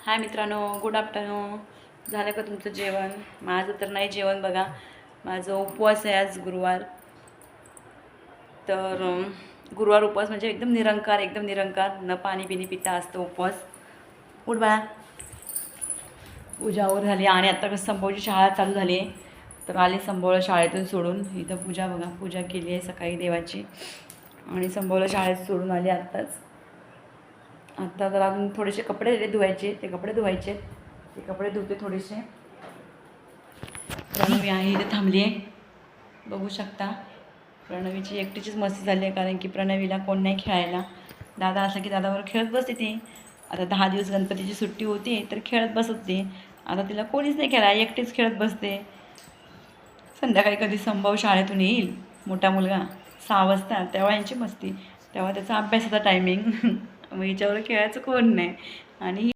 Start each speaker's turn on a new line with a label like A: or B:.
A: हाय मित्रांनो, good afternoon. झालं का तुमचं जेवण? माझं तर नाही जेवण बघा. माझं उपवास आहे आज गुरुवार. तर गुरुवार उपवास म्हणजे एकदम निरंकार न पाणी बिनी पिता असतो उपवास. उठ बाळा. पूजावर झाली आणि आता कसं संभवची शाळा चालू झाली आहे. तर आले संभवला शाळेतून सोडून. इथं पूजा बघा, पूजा केली आहे सकाळी देवाची आणि संभवला शाळेत सोडून आली आत्ताच. आता जर अजून थोडेसे कपडे धुवायचे, ते कपडे धुते थोडेसे. प्रणवी आहे इथे थांबली आहे, बघू शकता. प्रणवीची एकटीचीच मस्ती झाली आहे, कारण की प्रणवीला कोण नाही खेळायला. दादा असं की दादावर खेळत बसते ती. आता 10 दिवस गणपतीची सुट्टी होती तर खेळत बसत होती. आता तिला कोणीच नाही खेळायला, एकटीच खेळत बसते. संध्याकाळी कधी संभव शाळेतून येईल मोठा मुलगा 6 वाजता, तेव्हा यांची मस्ती, तेव्हा त्याचा अभ्यासाचा टायमिंग. मग हिच्यावर खेळायचं कोण नाही. आणि